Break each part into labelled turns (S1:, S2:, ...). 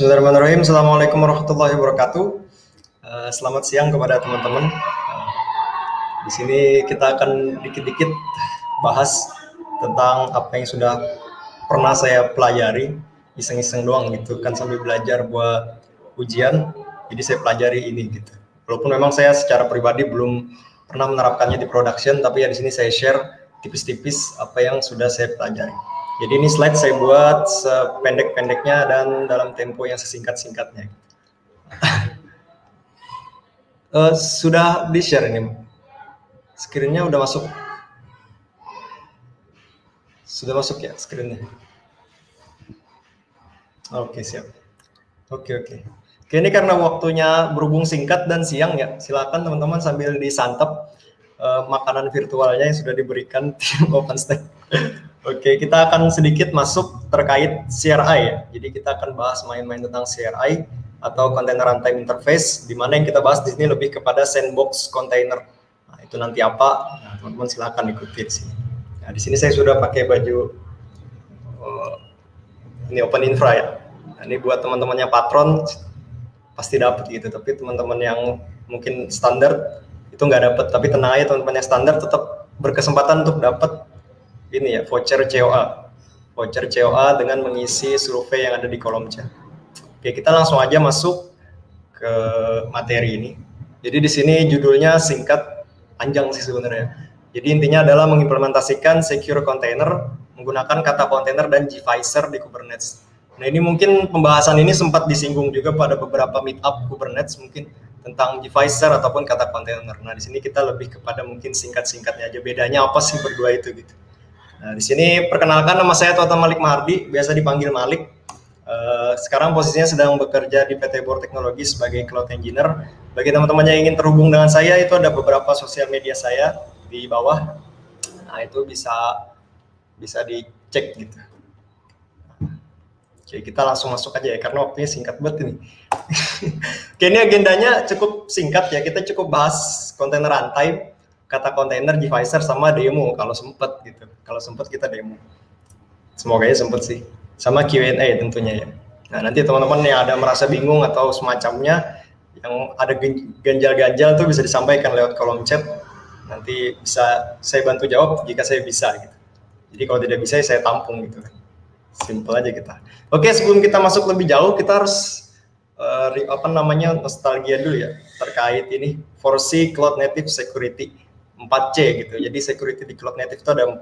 S1: Bismillahirrahmanirrahim. Assalamualaikum warahmatullahi wabarakatuh. Selamat siang kepada teman-teman. Di sini kita akan dikit-dikit bahas tentang apa yang sudah pernah saya pelajari, iseng-iseng doang gitu kan, sambil belajar buat ujian. Jadi saya pelajari ini gitu. Walaupun memang saya secara pribadi belum pernah menerapkannya di production, tapi ya di sini saya share tipis-tipis apa yang sudah saya pelajari. Jadi ini slide saya buat sependek-pendeknya dan dalam tempo yang sesingkat-singkatnya. Sudah di-share ini. Screen-nya udah masuk. Sudah masuk ya screen-nya? Oke, siap. Oke. Oke, ini karena waktunya berhubung singkat dan siang ya, silakan teman-teman sambil disantap makanan virtualnya yang sudah diberikan tim OpenStack. Oke, kita akan sedikit masuk terkait CRI ya. Jadi kita akan bahas main-main tentang CRI atau Container Runtime Interface, di mana yang kita bahas di sini lebih kepada sandbox container. Nah, itu nanti apa? Nah, teman-teman silakan ikuti di sini. Nah, di sini saya sudah pakai baju ini Open Infra ya. Nah, ini buat teman-temannya patron pasti dapat gitu, tapi teman-teman yang mungkin standar itu nggak dapat. Tapi tenang aja, teman-teman yang standar tetap berkesempatan untuk dapat ini ya, voucher COA dengan mengisi survei yang ada di kolom chat. Oke, kita langsung aja masuk ke materi ini. Jadi di sini judulnya singkat, panjang sih sebenarnya. Jadi intinya adalah mengimplementasikan secure container menggunakan kata container dan gvisor di Kubernetes. Nah, ini mungkin pembahasan ini sempat disinggung juga pada beberapa meetup Kubernetes mungkin tentang gvisor ataupun kata container. Nah, di sini kita lebih kepada mungkin singkat-singkatnya aja, bedanya apa sih berdua itu gitu. Nah, di sini perkenalkan, nama saya Tuatan Malik Mahardi, biasa dipanggil Malik. Sekarang posisinya sedang bekerja di PT Bor Teknologi sebagai Cloud Engineer. Bagi teman-teman yang ingin terhubung dengan saya, itu ada beberapa sosial media saya di bawah. Nah, itu bisa dicek gitu. Oke, kita langsung masuk aja ya, karena waktunya singkat banget ini. Oke, ini agendanya cukup singkat ya, kita cukup bahas container runtime, kata container, gvisor, sama demo kalau sempat gitu. Kalau sempat kita demo. Semoga ya sempat sih. Sama Q&A tentunya ya. Nah, nanti teman-teman yang ada merasa bingung atau semacamnya, yang ada ganjal-ganjal tuh bisa disampaikan lewat kolom chat. Nanti bisa saya bantu jawab jika saya bisa gitu. Jadi kalau tidak bisa saya tampung gitu. Simple aja kita. Oke, sebelum kita masuk lebih jauh, kita harus nostalgia dulu ya terkait ini 4C Cloud Native Security 4C gitu. Jadi security di Cloud Native itu ada 4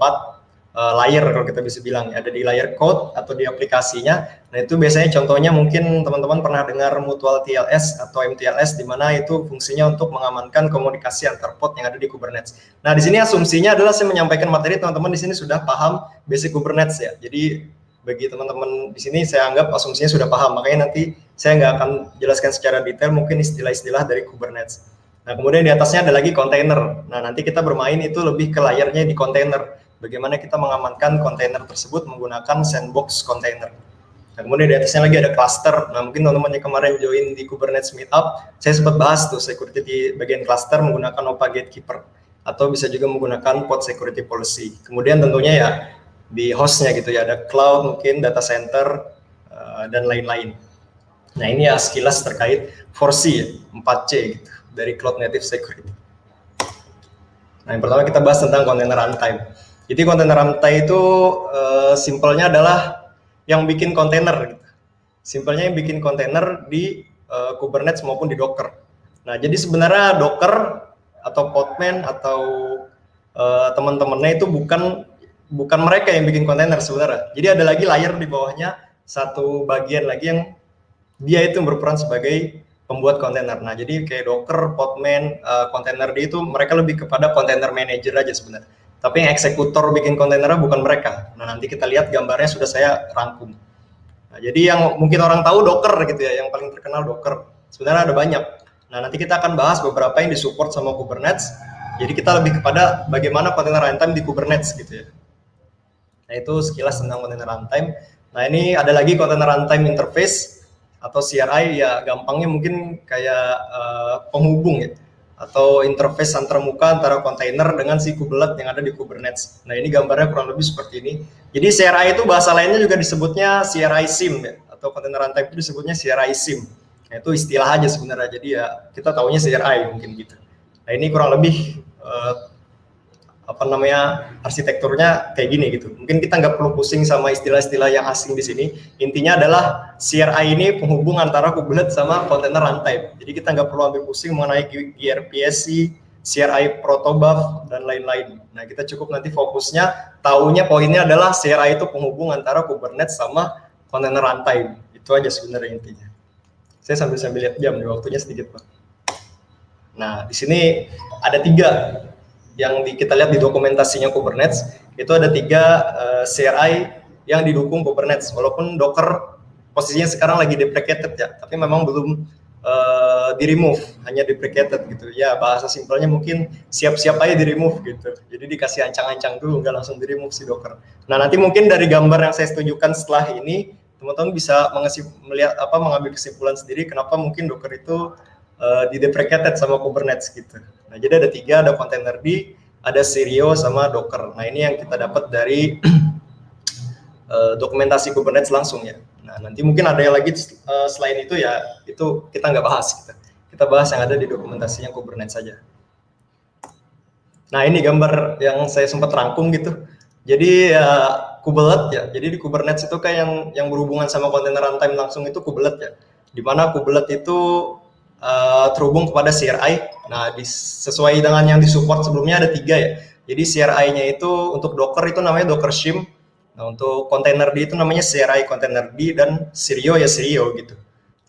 S1: layer kalau kita bisa bilang ya. Ada di layer code atau di aplikasinya. Nah, itu biasanya contohnya mungkin teman-teman pernah dengar Mutual TLS atau MTLS, di mana itu fungsinya untuk mengamankan komunikasi antar pod yang ada di Kubernetes. Nah, di sini asumsinya adalah saya menyampaikan materi, teman-teman di sini sudah paham basic Kubernetes ya. Jadi bagi teman-teman di sini saya anggap asumsinya sudah paham, makanya nanti saya nggak akan jelaskan secara detail mungkin istilah-istilah dari Kubernetes. Nah, kemudian di atasnya ada lagi kontainer. Nah, nanti kita bermain itu lebih ke layernya di kontainer. Bagaimana kita mengamankan kontainer tersebut menggunakan sandbox kontainer. Nah, kemudian di atasnya lagi ada cluster. Nah, mungkin teman-teman yang kemarin join di Kubernetes Meetup, saya sempat bahas tuh security di bagian cluster menggunakan OPA Gatekeeper. Atau bisa juga menggunakan pod security policy. Kemudian tentunya ya di hostnya gitu ya, ada cloud, mungkin data center, dan lain-lain. Nah, ini ya sekilas terkait 4C ya, 4C gitu, dari Cloud Native Security. Nah, yang pertama kita bahas tentang container runtime. Jadi container runtime itu simpelnya adalah yang bikin kontainer gitu. Simpelnya yang bikin kontainer di Kubernetes maupun di Docker. Nah, jadi sebenarnya Docker atau Podman atau teman-temannya itu bukan mereka yang bikin kontainer sebenarnya. Jadi ada lagi layer di bawahnya, satu bagian lagi yang dia itu berperan sebagai pembuat kontainer. Nah, jadi kayak Docker, Podman, kontainer itu mereka lebih kepada kontainer manager aja sebenarnya. Tapi yang eksekutor bikin kontainernya bukan mereka. Nah, nanti kita lihat gambarnya sudah saya rangkum. Nah, jadi yang mungkin orang tahu Docker gitu ya, yang paling terkenal Docker. Sebenarnya ada banyak. Nah, nanti kita akan bahas beberapa yang disupport sama Kubernetes. Jadi kita lebih kepada bagaimana container runtime di Kubernetes gitu ya. Nah, itu sekilas tentang container runtime. Nah, ini ada lagi container runtime interface atau CRI ya, gampangnya mungkin kayak penghubung ya, atau interface antarmuka antara kontainer dengan si kubelet yang ada di Kubernetes. Nah, ini gambarnya kurang lebih seperti ini. Jadi CRI itu bahasa lainnya juga disebutnya CRI SIEM ya, atau container runtime itu disebutnya CRI SIM. Nah, itu istilah aja sebenarnya, jadi ya kita taunya CRI mungkin gitu. Nah, ini kurang lebih arsitekturnya kayak gini gitu. Mungkin kita nggak perlu pusing sama istilah-istilah yang asing di sini. Intinya adalah CRI ini penghubung antara kubelet sama container runtime. Jadi kita nggak perlu ambil pusing mengenai gRPC, CRI protobuf dan lain-lain. Nah, kita cukup nanti fokusnya taunya poinnya adalah CRI itu penghubung antara Kubernetes sama container runtime. Itu aja sebenarnya intinya. Saya sambil lihat jam, waktunya sedikit Pak. Nah, di sini ada 3 yang kita lihat di dokumentasinya Kubernetes, itu ada 3 CRI yang didukung Kubernetes, walaupun Docker posisinya sekarang lagi deprecated ya, tapi memang belum di remove, hanya deprecated gitu ya, bahasa simpelnya mungkin siap-siap aja di remove gitu, jadi dikasih ancang-ancang dulu, nggak langsung di remove si Docker. Nah, nanti mungkin dari gambar yang saya tunjukkan setelah ini, teman-teman bisa mengambil kesimpulan sendiri kenapa mungkin Docker itu di-deprecated sama Kubernetes gitu. Nah, jadi ada 3, ada Containerd, ada Sirio, sama Docker. Nah, ini yang kita dapat dari dokumentasi Kubernetes langsung ya. Nah, nanti mungkin ada yang lagi selain itu ya, itu kita nggak bahas. Kita bahas yang ada di dokumentasinya Kubernetes saja. Nah, ini gambar yang saya sempat rangkum gitu. Jadi ya kubelet ya. Jadi di Kubernetes itu kayak yang berhubungan sama container runtime langsung itu kubelet ya. Dimana kubelet itu terhubung kepada CRI. Nah, sesuai dengan yang disupport sebelumnya ada 3 ya. Jadi CRI-nya itu untuk Docker itu namanya Docker Shim. Nah, untuk Containerd itu namanya CRI Containerd dan Sirio ya Sirio gitu.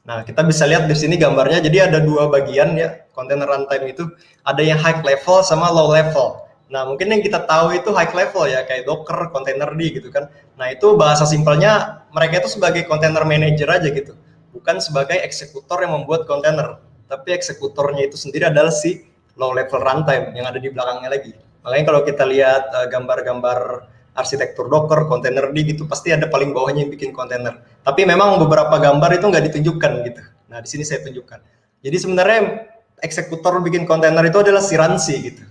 S1: Nah, kita bisa lihat di sini gambarnya. Jadi ada 2 bagian ya container runtime itu. Ada yang high level sama low level. Nah, mungkin yang kita tahu itu high level ya, kayak Docker, Containerd gitu kan. Nah, itu bahasa simpelnya mereka itu sebagai container manager aja gitu. Bukan sebagai eksekutor yang membuat kontainer, tapi eksekutornya itu sendiri adalah si low level runtime yang ada di belakangnya lagi. Makanya kalau kita lihat gambar-gambar arsitektur Docker, Containerd gitu, pasti ada paling bawahnya yang bikin kontainer. Tapi memang beberapa gambar itu nggak ditunjukkan gitu. Nah, di sini saya tunjukkan. Jadi sebenarnya eksekutor bikin kontainer itu adalah si Ransi gitu.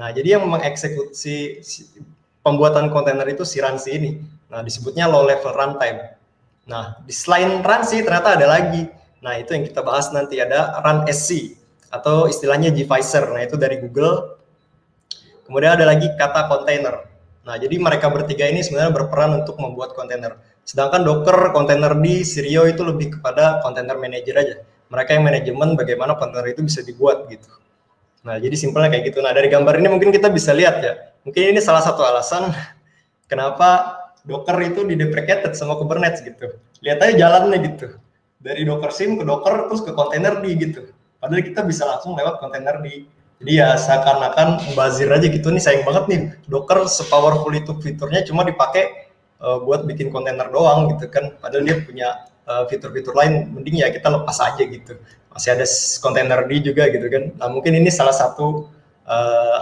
S1: Nah, jadi yang mengeksekusi pembuatan kontainer itu si Ransi ini. Nah, disebutnya low level runtime. Nah, di selain Ransi ternyata ada lagi. Nah, itu yang kita bahas nanti, ada RunSC atau istilahnya gvisor. Nah, itu dari Google. Kemudian ada lagi kata container. Nah, jadi mereka bertiga ini sebenarnya berperan untuk membuat kontainer. Sedangkan Docker, Containerd, Sirio itu lebih kepada container manager aja. Mereka yang manajemen bagaimana kontainer itu bisa dibuat gitu. Nah, jadi simpelnya kayak gitu. Nah, dari gambar ini mungkin kita bisa lihat ya. Mungkin ini salah satu alasan kenapa Docker itu di-deprecated sama Kubernetes gitu. Lihat aja jalannya gitu. Dari Docker Sim ke Docker terus ke Containerd gitu. Padahal kita bisa langsung lewat Containerd. Jadi ya seakan-akan bazir aja gitu, nih sayang banget nih Docker sepowerful itu fiturnya cuma dipakai buat bikin kontainer doang gitu kan. Padahal dia punya fitur-fitur lain, mending ya kita lepas aja gitu. Masih ada Containerd juga gitu kan. Nah, mungkin ini salah satu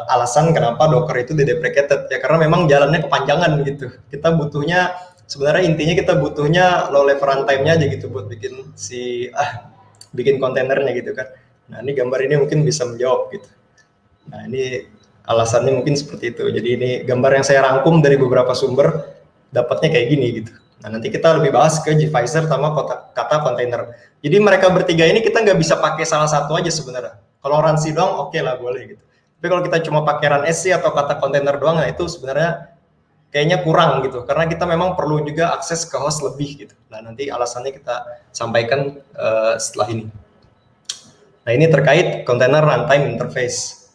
S1: alasan kenapa Docker itu di-deprecated ya, karena memang jalannya kepanjangan gitu. Kita butuhnya sebenarnya intinya kita butuhnya low level runtime-nya aja gitu buat bikin bikin kontainernya gitu kan. Nah, ini gambar ini mungkin bisa menjawab gitu. Nah, ini alasannya mungkin seperti itu. Jadi ini gambar yang saya rangkum dari beberapa sumber, dapatnya kayak gini gitu. Nah, nanti kita lebih bahas ke gvisor sama kata kontainer. Jadi mereka bertiga ini kita nggak bisa pakai salah satu aja sebenarnya. Kalau Ransi doang oke lah, boleh gitu. Tapi kalau kita cuma pakai RunSC atau kata kontainer doang, nah itu sebenarnya kayaknya kurang gitu. Karena kita memang perlu juga akses ke host lebih gitu. Nah, nanti alasannya kita sampaikan setelah ini. Nah, ini terkait container runtime interface.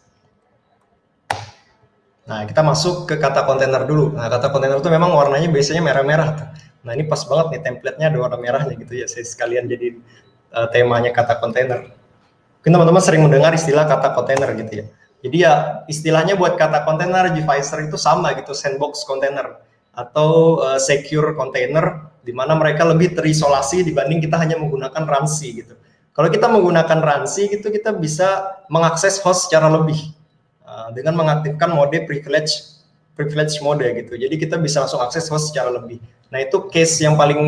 S1: Nah, kita masuk ke kata kontainer dulu. Nah, kata kontainer itu memang warnanya biasanya merah-merah. Nah, ini pas banget nih, template-nya ada warna merahnya gitu ya. Saya sekalian jadi temanya kata kontainer. Mungkin teman-teman sering mendengar istilah kata kontainer gitu ya. Jadi ya istilahnya buat kata kontainer, gvisor itu sama gitu, sandbox container atau secure container, di mana mereka lebih terisolasi dibanding kita hanya menggunakan Ransi gitu. Kalau kita menggunakan Ransi gitu, kita bisa mengakses host secara lebih dengan mengaktifkan mode privilege mode gitu. Jadi kita bisa langsung akses host secara lebih. Nah, itu case yang paling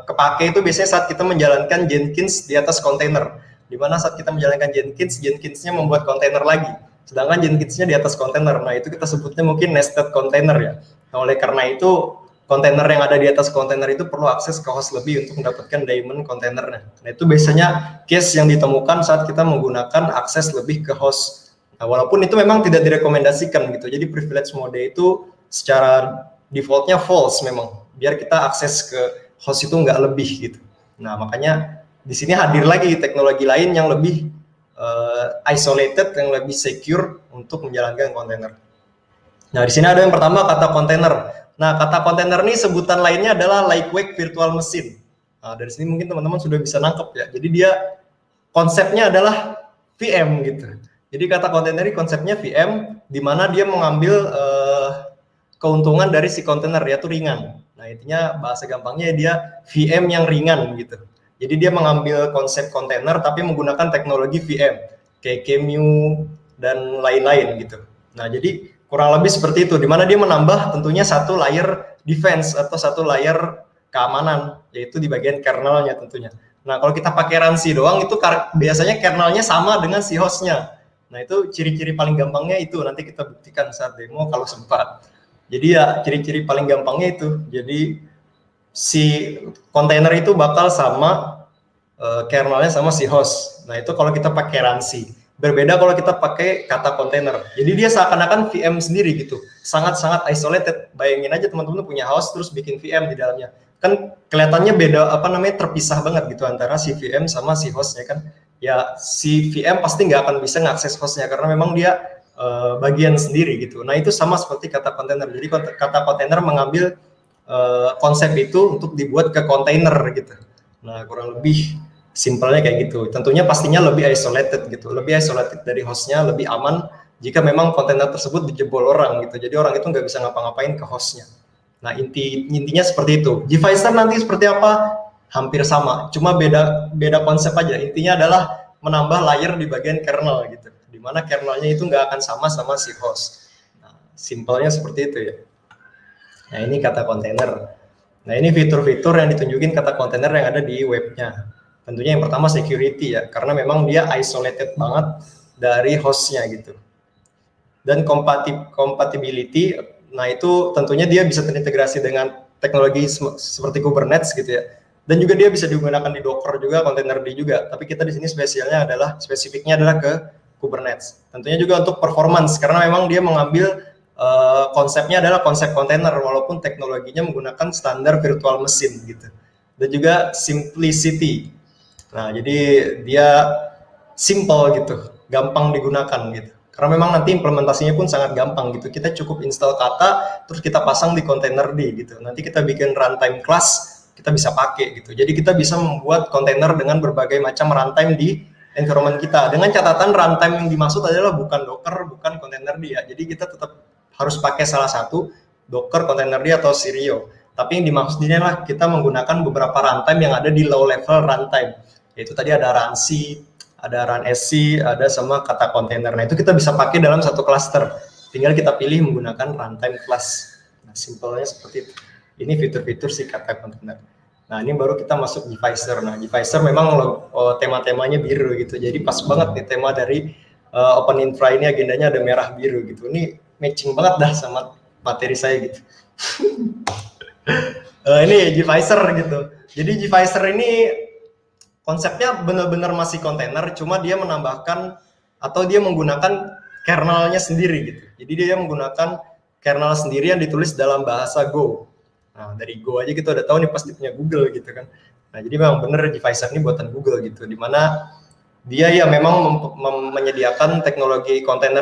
S1: kepake itu biasanya saat kita menjalankan Jenkins di atas kontainer. Di mana saat kita menjalankan Jenkinsnya membuat kontainer lagi. Sedangkan Jenkinsnya di atas kontainer. Nah, itu kita sebutnya mungkin nested container ya. Nah, oleh karena itu kontainer yang ada di atas kontainer itu perlu akses ke host lebih untuk mendapatkan daemon kontainernya. Nah, itu biasanya case yang ditemukan saat kita menggunakan akses lebih ke host. Nah, walaupun itu memang tidak direkomendasikan gitu. Jadi privilege mode itu secara defaultnya false memang. Biar kita akses ke host itu nggak lebih gitu. Nah, makanya di sini hadir lagi teknologi lain yang lebih isolated, yang lebih secure untuk menjalankan kontainer. Nah, di sini ada yang pertama kata kontainer. Nah, kata kontainer ini sebutan lainnya adalah lightweight virtual machine. Nah, dari sini mungkin teman-teman sudah bisa nangkep ya. Jadi dia konsepnya adalah VM gitu. Jadi kata kontainer ini konsepnya VM, di mana dia mengambil keuntungan dari si kontainer, yaitu ringan. Nah, intinya bahasa gampangnya dia VM yang ringan gitu. Jadi dia mengambil konsep kontainer tapi menggunakan teknologi VM kayak QEMU dan lain-lain gitu. Nah, jadi kurang lebih seperti itu, di mana dia menambah tentunya satu layer defense atau satu layer keamanan, yaitu di bagian kernelnya tentunya. Nah, kalau kita pakai RANSI doang itu biasanya kernelnya sama dengan si hostnya. Nah, itu ciri-ciri paling gampangnya itu nanti kita buktikan saat demo kalau sempat. Jadi ya ciri-ciri paling gampangnya itu. Jadi si kontainer itu bakal sama kernelnya sama si host. Nah, itu kalau kita pakai RANSI. Berbeda kalau kita pakai kata kontainer. Jadi dia seakan-akan VM sendiri gitu. Sangat-sangat isolated. Bayangin aja teman-teman punya host terus bikin VM di dalamnya. Kan kelihatannya beda, terpisah banget gitu antara si VM sama si hostnya kan. Ya si VM pasti nggak akan bisa ngakses hostnya karena memang dia bagian sendiri gitu. Nah, itu sama seperti kata kontainer. Jadi kata kontainer mengambil konsep itu untuk dibuat ke kontainer gitu. Nah, kurang lebih simpelnya kayak gitu. Tentunya pastinya lebih isolated gitu, lebih isolated dari hostnya, lebih aman jika memang kontainer tersebut dijebol orang gitu. Jadi orang itu nggak bisa ngapa-ngapain ke hostnya. Nah, intinya seperti itu. gvisor nanti seperti apa? Hampir sama, cuma beda konsep aja. Intinya adalah menambah layer di bagian kernel gitu, dimana kernelnya itu nggak akan sama si host. Nah, simpelnya seperti itu ya. Nah, ini kata kontainer. Nah, ini fitur-fitur yang ditunjukin kata kontainer yang ada di webnya. Tentunya yang pertama security ya, karena memang dia isolated banget dari hostnya gitu. Dan compatibility, nah itu tentunya dia bisa terintegrasi dengan teknologi seperti Kubernetes gitu ya. Dan juga dia bisa digunakan di Docker juga, Containerd juga. Tapi kita di sini spesifiknya adalah ke Kubernetes. Tentunya juga untuk performance, karena memang dia mengambil konsepnya adalah konsep kontainer, walaupun teknologinya menggunakan standar virtual machine gitu. Dan juga simplicity. Nah, jadi dia simple gitu, gampang digunakan gitu. Karena memang nanti implementasinya pun sangat gampang gitu. Kita cukup install kata, terus kita pasang di Containerd gitu. Nanti kita bikin runtime class, kita bisa pakai gitu. Jadi kita bisa membuat kontainer dengan berbagai macam runtime di environment kita. Dengan catatan runtime yang dimaksud adalah bukan Docker, bukan Containerd ya. Jadi kita tetap harus pakai salah satu, Docker, Containerd atau Sirio. Tapi yang dimaksudnya adalah kita menggunakan beberapa runtime yang ada di low level runtime. Yaitu tadi ada RANSI, ada RunSC, ada sama kata kontainer. Nah, itu kita bisa pakai dalam satu cluster. Tinggal kita pilih menggunakan runtime class. Nah, simpelnya seperti itu. Ini fitur-fitur si kata kontainer. Nah, ini baru kita masuk gvisor. Nah, gvisor memang tema-temanya biru gitu. Jadi pas banget nih tema dari Open Infra ini, agendanya ada merah biru gitu. Ini matching banget dah sama materi saya gitu. Ini gvisor gitu. Jadi gvisor ini konsepnya benar-benar masih kontainer, cuma dia menambahkan atau dia menggunakan kernelnya sendiri gitu. Jadi dia menggunakan kernel sendiri yang ditulis dalam bahasa Go. Nah, dari Go aja kita udah tahu nih pasti punya Google gitu kan. Nah, jadi memang benar gvisor ini buatan Google gitu, dimana dia ya memang menyediakan teknologi kontainer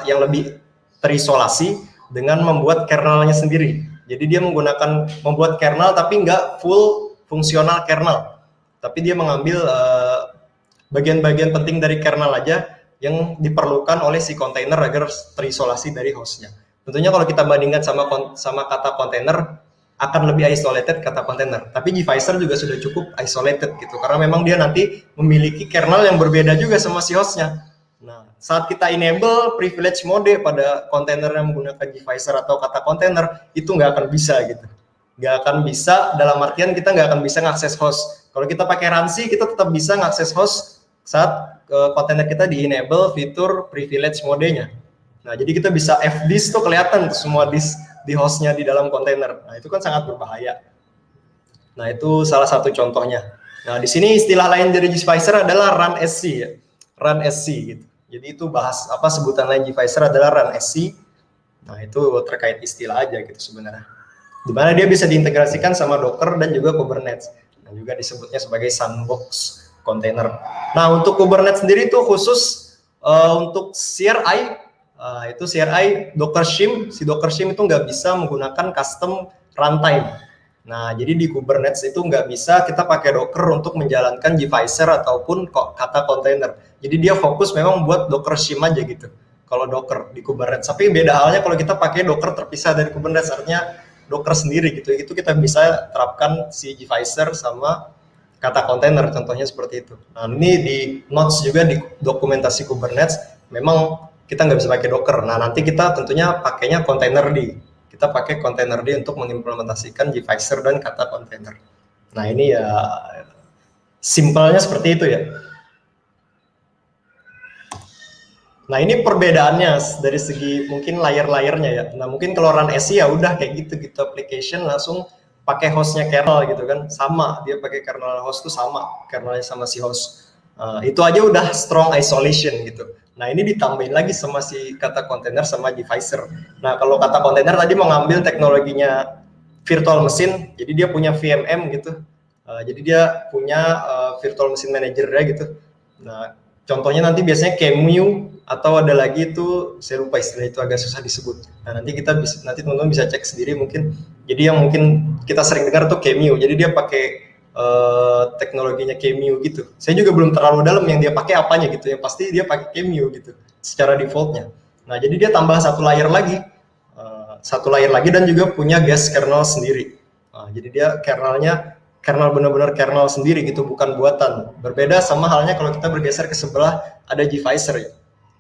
S1: yang lebih terisolasi dengan membuat kernelnya sendiri. Jadi dia membuat kernel tapi nggak full fungsional kernel. Tapi dia mengambil bagian-bagian penting dari kernel aja yang diperlukan oleh si kontainer agar terisolasi dari hostnya. Tentunya kalau kita bandingkan sama kata kontainer, akan lebih isolated kata kontainer. Tapi gvisor juga sudah cukup isolated gitu, karena memang dia nanti memiliki kernel yang berbeda juga sama si hostnya. Nah, saat kita enable privilege mode pada kontainer yang menggunakan gvisor atau kata kontainer, itu nggak akan bisa gitu. Nggak akan bisa, dalam artian kita nggak akan bisa ngakses host. Kalau kita pakai RANSI, kita tetap bisa ngakses host saat kontainer kita di-enable fitur privilege mode-nya. Nah, jadi kita bisa fdisk tuh kelihatan tuh semua disk di hostnya di dalam kontainer. Nah itu kan sangat berbahaya. Nah itu salah satu contohnya. Nah di sini istilah lain dari gvisor adalah run SC ya, run SC gitu. Jadi itu bahas apa sebutan lain gvisor adalah run SC. Nah itu terkait istilah aja gitu sebenarnya. Dimana dia bisa diintegrasikan sama Docker dan juga Kubernetes. Dan juga disebutnya sebagai sandbox container. Nah untuk Kubernetes sendiri itu khusus untuk CRI, itu CRI Docker Shim. Si Docker Shim itu nggak bisa menggunakan custom runtime. Nah jadi di Kubernetes itu nggak bisa kita pakai Docker untuk menjalankan gvisor ataupun kata container. Jadi dia fokus memang buat Docker Shim aja gitu. Kalau Docker di Kubernetes. Tapi beda halnya kalau kita pakai Docker terpisah dari Kubernetes, artinya Docker sendiri gitu. Itu kita bisa terapkan si gvisor sama kata kontainer, contohnya seperti itu. Nah ini di notes juga di dokumentasi Kubernetes memang kita nggak bisa pakai Docker. Nah nanti kita tentunya pakainya containerd. Kita pakai containerd untuk mengimplementasikan gvisor dan kata kontainer. Nah ini ya simpelnya seperti itu ya. Nah ini perbedaannya dari segi mungkin layer-layernya ya. Nah mungkin kalau run SC ya udah kayak gitu application langsung pakai hostnya kernel gitu kan, sama dia pakai kernel host tuh sama kernelnya sama si host. Itu aja udah strong isolation gitu. Nah ini ditambahin lagi sama si kata kontainer sama gvisor. Nah kalau kata kontainer tadi mau ngambil teknologinya virtual machine, jadi dia punya VMM gitu. Jadi dia punya virtual machine manager ya gitu. Nah contohnya nanti biasanya QEMU atau ada lagi itu saya lupa istilah itu agak susah disebut. Nah nanti kita bisa, nanti teman-teman bisa cek sendiri mungkin. Jadi yang mungkin kita sering dengar tuh QEMU. Jadi dia pakai teknologinya QEMU gitu. Saya juga belum terlalu dalam yang dia pakai apanya gitu. Yang pasti dia pakai QEMU gitu secara defaultnya. Nah jadi dia tambah satu layer lagi dan juga punya guest kernel sendiri. Nah, jadi dia kernel benar-benar kernel sendiri gitu, bukan buatan. Berbeda sama halnya kalau kita bergeser ke sebelah ada gvisor ya.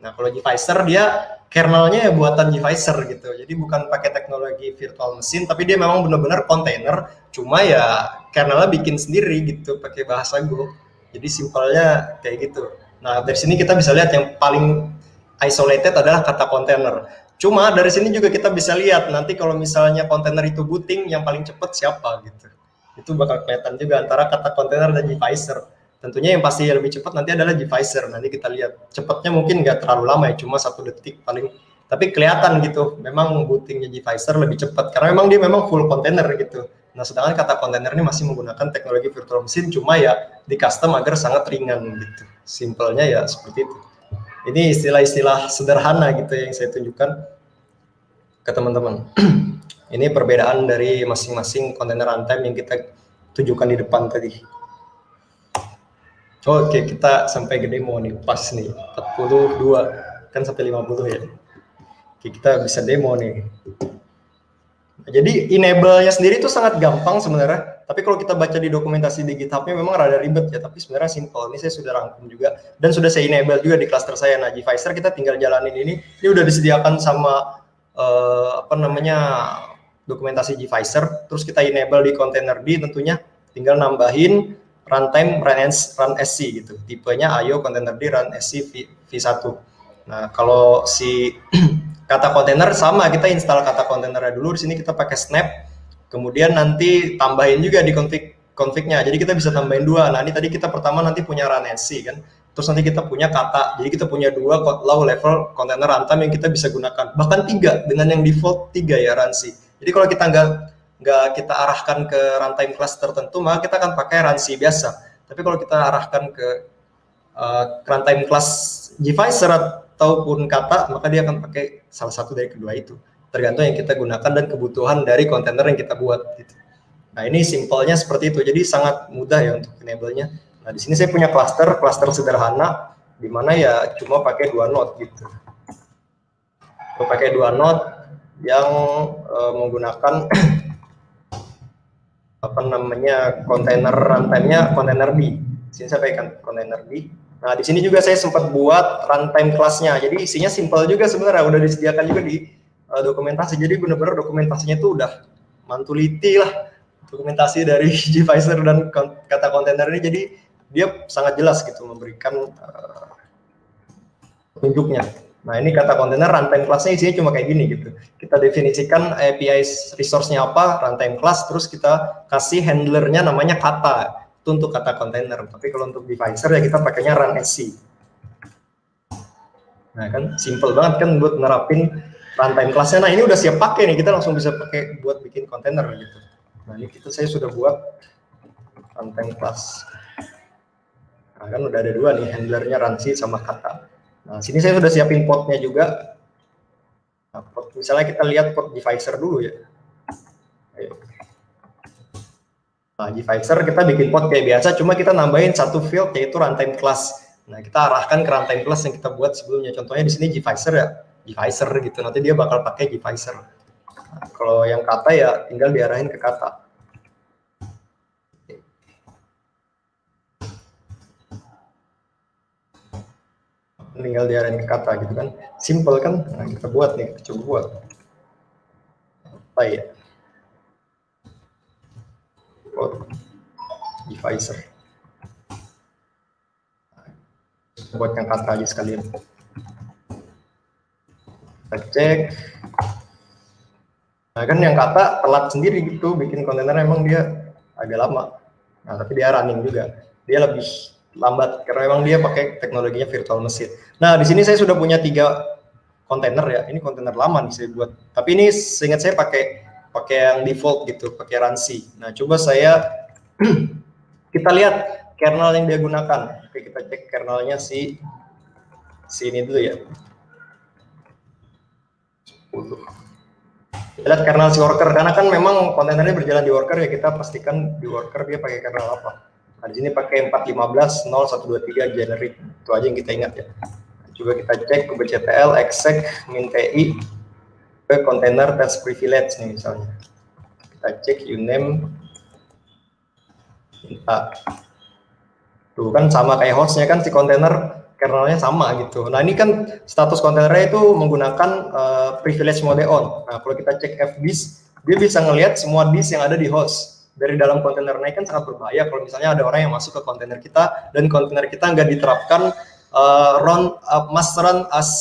S1: Nah kalau gvisor dia kernelnya ya buatan gvisor gitu, jadi bukan pakai teknologi virtual machine, tapi dia memang benar-benar kontainer, cuma ya kernelnya bikin sendiri gitu pakai bahasa Go. Jadi simpelnya kayak gitu. Nah dari sini kita bisa lihat yang paling isolated adalah kata kontainer. Cuma dari sini juga kita bisa lihat nanti kalau misalnya kontainer itu booting, yang paling cepat siapa gitu. Itu bakal kelihatan juga antara kata kontainer dan gvisor. Tentunya yang pasti lebih cepat nanti adalah gvisor. Nanti kita lihat cepatnya mungkin nggak terlalu lama ya, cuma 1 detik paling. Tapi kelihatan gitu, memang bootingnya gvisor lebih cepat karena memang dia memang full kontainer gitu. Nah sedangkan kata kontainer ini masih menggunakan teknologi virtual machine, cuma ya di custom agar sangat ringan gitu. Simpelnya ya seperti itu. Ini istilah-istilah sederhana gitu yang saya tunjukkan ke teman-teman. Ini perbedaan dari masing-masing kontainer runtime yang kita tunjukkan di depan tadi. Oke, kita sampai ke demo nih, pas nih, 42, kan sampai 50 ya. Oke, kita bisa demo nih. Nah, jadi enable-nya sendiri itu sangat gampang sebenarnya, tapi kalau kita baca di dokumentasi di GitHub-nya memang rada ribet ya, tapi sebenarnya simple. Ini saya sudah rangkum juga, dan sudah saya enable juga di cluster saya. Nah, gvisor kita tinggal jalanin ini udah disediakan sama, dokumentasi gvisor, terus kita enable di containerd tentunya, tinggal nambahin runtime run SC gitu, tipenya IO containerd run SC v1. Nah kalau si kata kontainer sama, kita install kata kontainernya dulu. Di sini kita pakai snap, kemudian nanti tambahin juga di config-nya. Jadi kita bisa tambahin 2. Nah ini tadi kita pertama nanti punya run SC kan, terus nanti kita punya kata. Jadi kita punya 2 low level container runtime yang kita bisa gunakan, bahkan 3 dengan yang default 3 ya run C. Jadi kalau kita nggak kita arahkan ke runtime class tertentu, maka kita akan pakai run C biasa. Tapi kalau kita arahkan ke runtime class gvisor ataupun kata, maka dia akan pakai salah satu dari kedua itu. Tergantung yang kita gunakan dan kebutuhan dari kontainer yang kita buat. Gitu. Nah ini simpelnya seperti itu. Jadi sangat mudah ya untuk enable-nya. Nah di sini saya punya cluster sederhana, di mana ya cuma pakai 2 node gitu. Saya pakai 2 node yang menggunakan kontainer runtime-nya containerd. Di sini saya pakai containerd. Nah di sini juga saya sempat buat runtime class-nya. Jadi isinya simpel juga sebenarnya, udah disediakan juga di dokumentasi. Jadi benar-benar dokumentasinya itu udah mantuliti lah, dokumentasi dari gvisor dan kata kontainer ini. Jadi dia sangat jelas gitu memberikan petunjuknya. Nah, ini kata kontainer runtime class-nya isinya cuma kayak gini gitu. Kita definisikan API resource-nya apa, runtime class, terus kita kasih handler-nya namanya kata. Itu untuk kata kontainer. Tapi kalau untuk devicer ya kita pakainya run SC. Nah, kan simple banget kan buat nerapin runtime class-nya. Nah, ini udah siap pakai nih. Kita langsung bisa pakai buat bikin kontainer gitu. Nah, ini saya sudah buat runtime class. Nah, kan udah ada dua nih, handlernya runC sama kata. Nah, sini saya sudah siapin potnya juga. Nah, pot, misalnya kita lihat pot devicer dulu ya. Ayo. Nah, devicer kita bikin pot kayak biasa, cuma kita nambahin satu field yaitu runtime class. Nah, kita arahkan ke runtime class yang kita buat sebelumnya. Contohnya di sini devicer ya, devicer gitu. Nanti dia bakal pakai devicer. Nah, kalau yang kata ya tinggal diarahin ke kata. Tinggal diarahin ke kata gitu kan, simple kan. Nah, kita buat nih, kita coba buat apa ya, devicer, buat yang kata aja sekalian. Kita cek. Nah, kan yang kata telat sendiri gitu bikin kontainer, emang dia agak lama. Nah, tapi dia running juga, dia lebih lambat karena memang dia pakai teknologinya virtual machine. Nah, di sini saya sudah punya 3 kontainer ya. Ini kontainer lama nih saya buat. Tapi ini seingat saya pakai yang default gitu, pakai runC. Nah, coba saya kita lihat kernel yang dia gunakan. Oke, kita cek kernelnya si ini dulu ya. Kita lihat kernel si worker, karena kan memang kontainernya berjalan di worker ya, kita pastikan di worker dia pakai kernel apa. Nah, di sini pakai 4.15.0.123 generic, itu aja yang kita ingat ya. Coba kita cek ke kubectl exec min-ti ke container test privilege nih misalnya. Kita cek uname, minta. Tuh kan sama kayak hostnya kan, si kontainer kernelnya sama gitu. Nah, ini kan status kontainernya itu menggunakan privilege mode on. Nah, kalau kita cek fdisk, dia bisa ngelihat semua disk yang ada di host dari dalam kontainer. Nah, kan sangat berbahaya kalau misalnya ada orang yang masuk ke kontainer kita dan kontainer kita nggak diterapkan must run as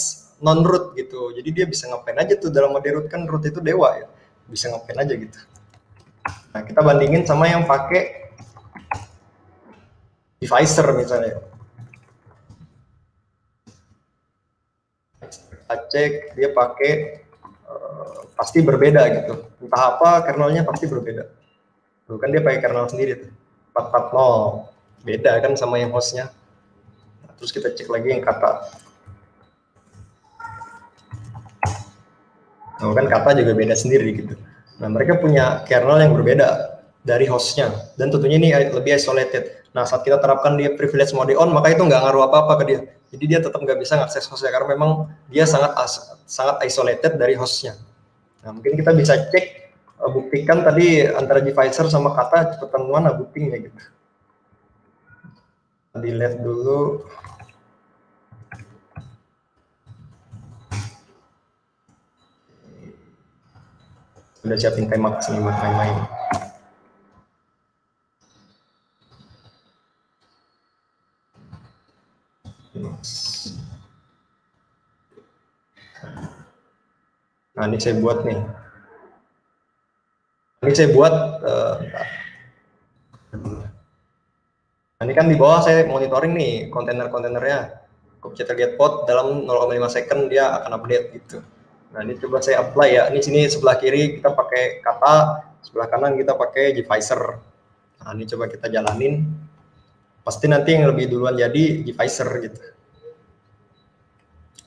S1: non root gitu. Jadi dia bisa ngapain aja tuh dalam mode root, kan root itu dewa ya, bisa ngapain aja gitu. Nah, kita bandingin sama yang pakai devicer misalnya. Kita cek dia pakai pasti berbeda gitu. Entah apa kernelnya pasti berbeda. Tuh kan dia pakai kernel sendiri tuh. 440 beda kan sama yang hostnya. Nah, terus kita cek lagi yang kata. Nah, kan kata juga beda sendiri gitu. Nah, mereka punya kernel yang berbeda dari hostnya, dan tentunya ini lebih isolated. Nah, saat kita terapkan dia privilege mode on, maka itu nggak ngaruh apa-apa ke dia. Jadi dia tetap nggak bisa ngakses hostnya karena memang dia sangat isolated dari hostnya. Nah, mungkin kita bisa cek, buktikan tadi antara devicer sama kata cepetan mana bootingnya gitu. Dilihat dulu. Udah siapin temax nih buat main-main. Nah, ini saya buat nih. Ini saya buat, nah, ini kan di bawah saya monitoring nih kontainer-kontainernya. kubectl get pod dalam 0,5 second dia akan update gitu. Nah, ini coba saya apply ya. Ini sini sebelah kiri kita pakai kata, sebelah kanan kita pakai devicer. Nah, ini coba kita jalanin. Pasti nanti yang lebih duluan jadi devicer gitu.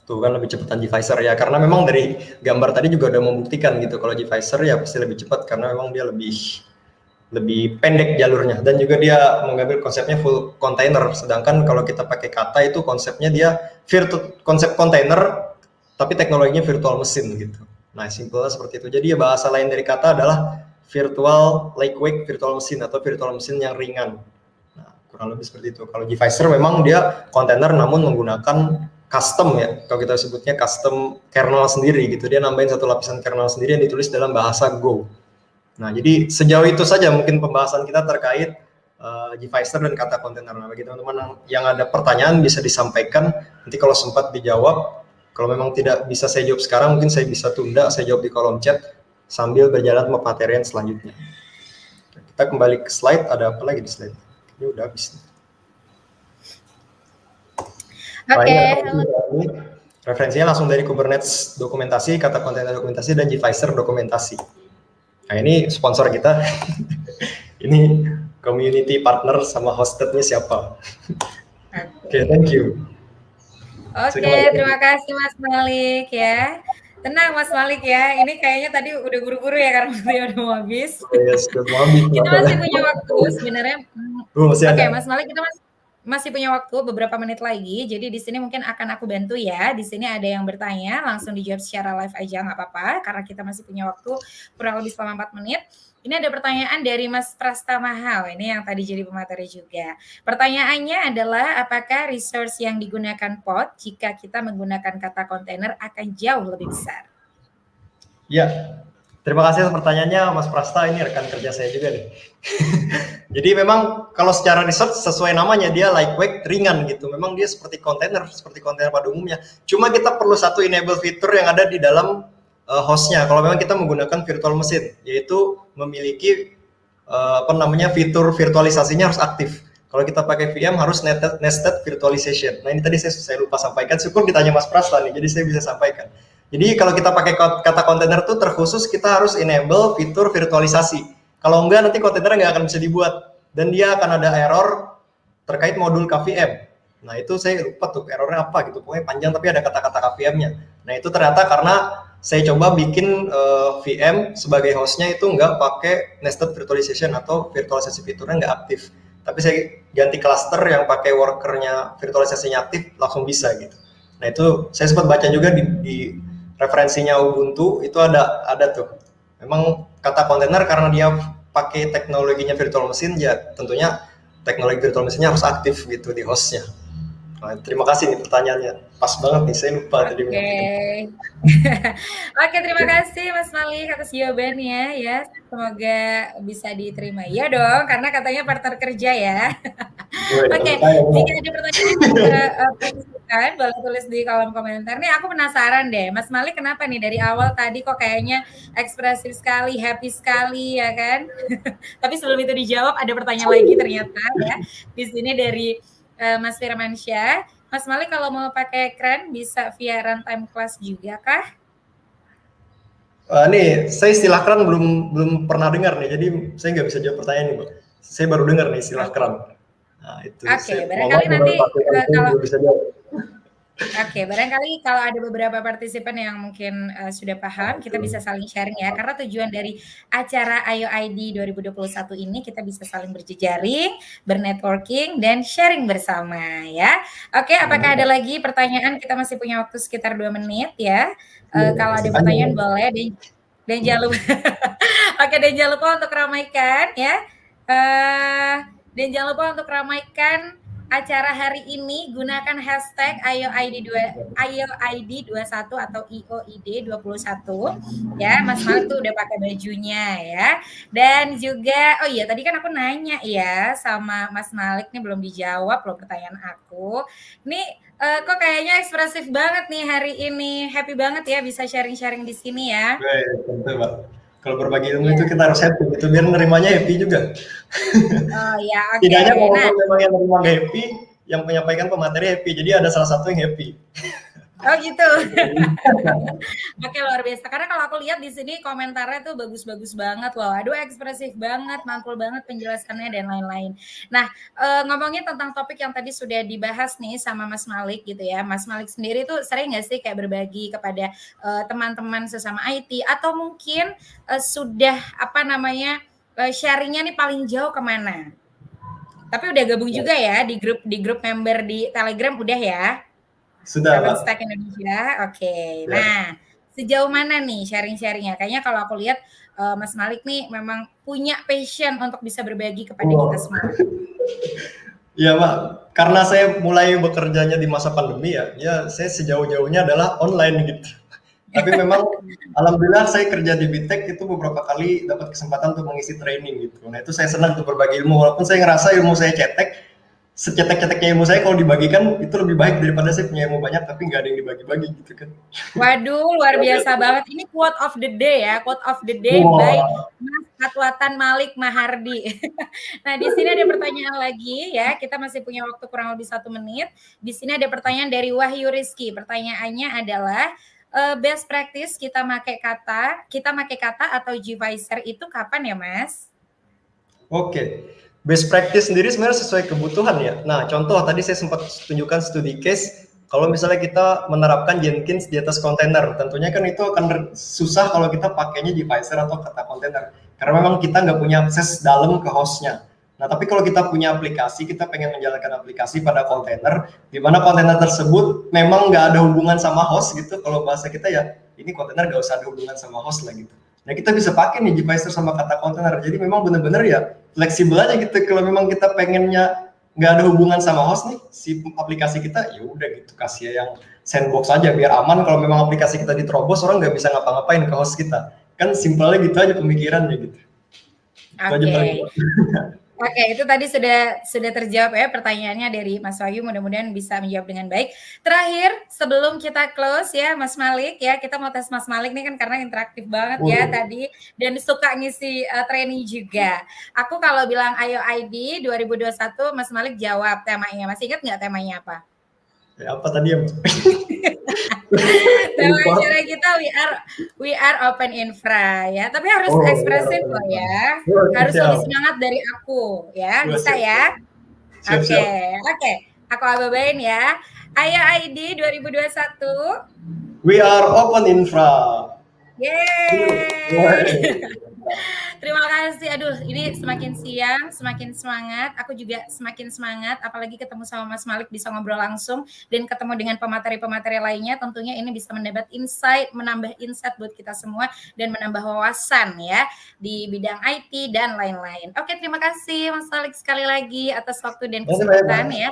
S1: Tuh kan lebih cepetan devicer ya, karena memang dari gambar tadi juga udah membuktikan gitu kalau devicer ya pasti lebih cepat karena memang dia lebih pendek jalurnya, dan juga dia mengambil konsepnya full container. Sedangkan kalau kita pakai kata itu konsepnya dia konsep container tapi teknologinya virtual machine gitu. Nah, simpelnya seperti itu. Jadi ya bahasa lain dari kata adalah virtual lightweight virtual machine atau virtual machine yang ringan. Nah, kurang lebih seperti itu. Kalau devicer memang dia container namun menggunakan custom ya, kalau kita sebutnya custom kernel sendiri gitu. Dia nambahin satu lapisan kernel sendiri yang ditulis dalam bahasa Go. Nah, jadi sejauh itu saja mungkin pembahasan kita terkait devicer dan kata kontainer. Nah, bagi teman-teman yang ada pertanyaan bisa disampaikan, nanti kalau sempat dijawab. Kalau memang tidak bisa saya jawab sekarang, mungkin saya bisa tunda, saya jawab di kolom chat sambil berjalan pematerian selanjutnya. Kita kembali ke slide, ada apa lagi di slide? Ini udah habis.
S2: Oke.
S1: Referensinya langsung dari Kubernetes dokumentasi, kata kontainer dokumentasi, dan gvisor dokumentasi. Nah ini sponsor kita. Ini community partner sama hostednya siapa? Oke, thank you.
S2: Oke, terima kasih Mas Malik ya. Tenang Mas Malik ya, ini kayaknya tadi udah buru-buru ya karena waktunya udah mau habis.
S1: Yes, udah mau habis.
S2: Kita masih punya waktu sebenarnya. Oke, Mas Malik, kita masih punya waktu beberapa menit lagi. Jadi di sini mungkin akan aku bantu ya. Di sini ada yang bertanya, langsung dijawab secara live aja nggak apa-apa karena kita masih punya waktu kurang lebih selama 4 menit. Ini ada pertanyaan dari Mas Prasta Mahal, ini yang tadi jadi pemateri juga. Pertanyaannya adalah apakah resource yang digunakan pod jika kita menggunakan kata kontainer akan jauh lebih besar?
S1: Ya, terima kasih atas pertanyaannya Mas Prasta, ini rekan kerja saya juga nih. Jadi memang kalau secara research sesuai namanya dia lightweight, ringan gitu. Memang dia seperti kontainer pada umumnya. Cuma kita perlu satu enable fitur yang ada di dalam hostnya. Kalau memang kita menggunakan virtual machine, yaitu memiliki fitur virtualisasinya harus aktif. Kalau kita pakai VM harus nested virtualization. Nah ini tadi saya lupa sampaikan. Syukur ditanya Mas Prasta nih, jadi saya bisa sampaikan. Jadi kalau kita pakai kata kontainer itu terkhusus kita harus enable fitur virtualisasi. Kalau enggak nanti kontainer nggak akan bisa dibuat dan dia akan ada error terkait modul KVM. Nah itu saya lupa tuh errornya apa gitu. Pokoknya panjang tapi ada kata-kata KVM-nya. Nah itu ternyata karena saya coba bikin VM sebagai hostnya itu nggak pakai nested virtualization atau virtualisasi fiturnya nggak aktif. Tapi saya ganti cluster yang pakai workernya virtualisasinya aktif langsung bisa gitu. Nah itu saya sempat baca juga di referensinya Ubuntu itu ada tuh. Memang kata kontainer karena dia pakai teknologinya virtual machine ya tentunya teknologi virtual machine-nya harus aktif gitu di hostnya. Nah, terima kasih nih pertanyaannya. Pas banget nih, saya lupa tadi.
S2: Oke, terima kasih Mas Malik atas jawabannya ya. Semoga bisa diterima. Ya dong, karena katanya partner kerja ya. Oke, jika ada pertanyaan boleh tulis di kolom komentar. Nih aku penasaran deh, Mas Malik kenapa nih dari awal tadi kok kayaknya ekspresif sekali, happy sekali ya kan? Tapi sebelum itu dijawab ada pertanyaan lagi ternyata ya. Di sini dari Mas Firmansyah, Mas Malik kalau mau pakai keren bisa via runtime class juga kah?
S1: Nih, saya istilah keren belum pernah dengar nih, jadi saya nggak bisa jawab pertanyaan ini, Mbak. Saya baru dengar nih istilah keren. Nah, itu.
S2: Oke, barangkali nanti kalau bisa jawab. Oke, barangkali kalau ada beberapa partisipan yang mungkin sudah paham, kita bisa saling sharing ya. Karena tujuan dari acara Ayo ID 2021 ini kita bisa saling berjejaring, bernetworking, dan sharing bersama ya. Oke, apakah ada lagi pertanyaan? Kita masih punya waktu sekitar 2 menit ya. Kalau ada pertanyaan boleh. Dan jangan lupa, oke, dan jangan lupa untuk ramaikan ya. Dan jangan lupa untuk ramaikan acara hari ini, gunakan hashtag AyoID21 atau IOID21 ya. Mas Malik tuh udah pakai bajunya ya. Dan juga oh iya tadi kan aku nanya ya sama Mas Malik nih belum dijawab loh pertanyaan aku. Nih kok kayaknya ekspresif banget nih hari ini. Happy banget ya bisa sharing-sharing di sini ya.
S1: Tentu, Mbak. Kalau berbagi ilmu itu kita harus happy gitu biar nerimanya happy juga.
S2: Oh ya, oke.
S1: Tidaknya kalau memang yang nerima happy, yang menyampaikan pemateri happy. Jadi ada salah satu yang happy.
S2: Oh gitu. Oke, luar biasa. Karena kalau aku lihat di sini komentarnya tuh bagus-bagus banget loh. Aduh, ekspresif banget, mantul banget penjelasannya dan lain-lain. Nah, ngomongin tentang topik yang tadi sudah dibahas nih sama Mas Malik gitu ya. Mas Malik sendiri tuh sering nggak sih kayak berbagi kepada teman-teman sesama IT atau mungkin sudah sharingnya nih paling jauh kemana? Tapi udah gabung juga ya di grup member di Telegram udah ya?
S1: Sudah, Pak.
S2: Stack Indonesia, oke. Ya. Nah, sejauh mana nih sharing-sharingnya? Kayaknya kalau aku lihat Mas Malik nih memang punya passion untuk bisa berbagi kepada kita semua.
S1: Iya, Pak. Karena saya mulai bekerjanya di masa pandemi ya saya sejauh-jauhnya adalah online gitu. Tapi memang alhamdulillah saya kerja di Bitek itu beberapa kali dapat kesempatan untuk mengisi training gitu. Nah itu saya senang untuk berbagi ilmu walaupun saya ngerasa ilmu saya cetek. Secetek-ceteknya ilmu saya kalau dibagikan itu lebih baik daripada saya punya ilmu banyak tapi nggak ada yang dibagi-bagi gitu kan.
S2: Waduh, luar biasa banget. Ini quote of the day ya, quote of the day by
S1: Wah,
S2: Mas Fatwatan Malik Mahardi. Nah, di sini ada pertanyaan lagi ya. Kita masih punya waktu kurang lebih 1 menit. Di sini ada pertanyaan dari Wahyu Rizky. Pertanyaannya adalah best practice kita pakai kata atau Gvisor itu kapan ya, Mas?
S1: oke. Best practice sendiri sebenarnya sesuai kebutuhan ya. Nah, contoh tadi saya sempat tunjukkan studi case, kalau misalnya kita menerapkan Jenkins di atas kontainer, tentunya kan itu akan susah kalau kita pakainya di Pfizer atau kata kontainer. Karena memang kita nggak punya akses dalam ke hostnya. Nah, tapi kalau kita punya aplikasi, kita pengen menjalankan aplikasi pada kontainer, di mana kontainer tersebut memang nggak ada hubungan sama host gitu. Kalau bahasa kita ya, ini kontainer nggak usah ada hubungan sama host lah gitu. Nah, kita bisa pakai nih Gvisor sama kata kontainer. Jadi memang benar-benar ya fleksibel aja gitu. Kalau memang kita pengennya nggak ada hubungan sama host nih, si aplikasi kita ya udah gitu kasih yang sandbox aja biar aman. Kalau memang aplikasi kita diterobos, orang nggak bisa ngapa-ngapain ke host kita. Kan simpelnya gitu aja pemikirannya gitu.
S2: Oke. Oke, itu tadi sudah terjawab ya pertanyaannya dari Mas Wahyu. Mudah-mudahan bisa menjawab dengan baik. Terakhir, sebelum kita close ya, Mas Malik ya, kita mau tes Mas Malik nih kan karena interaktif banget ya tadi dan suka ngisi training juga. Aku kalau bilang Ayo ID 2021, Mas Malik jawab temanya. Masih ingat nggak temanya apa?
S1: Ya, apa tadi ya?
S2: Tema acara kita we are open infra ya, tapi harus ekspresif loh ya. Harus lebih semangat dari aku ya, bisa ya? Oke. Aku ababain ya. Ayo ID 2021.
S1: We are open infra.
S2: Yeay. Terima kasih. Aduh, ini semakin siang, semakin semangat. Aku juga semakin semangat, apalagi ketemu sama Mas Malik bisa ngobrol langsung dan ketemu dengan pemateri-pemateri lainnya. Tentunya ini bisa mendapat insight, menambah insight buat kita semua dan menambah wawasan ya di bidang IT dan lain-lain. Oke, terima kasih Mas Malik sekali lagi atas waktu dan kesempatan ya.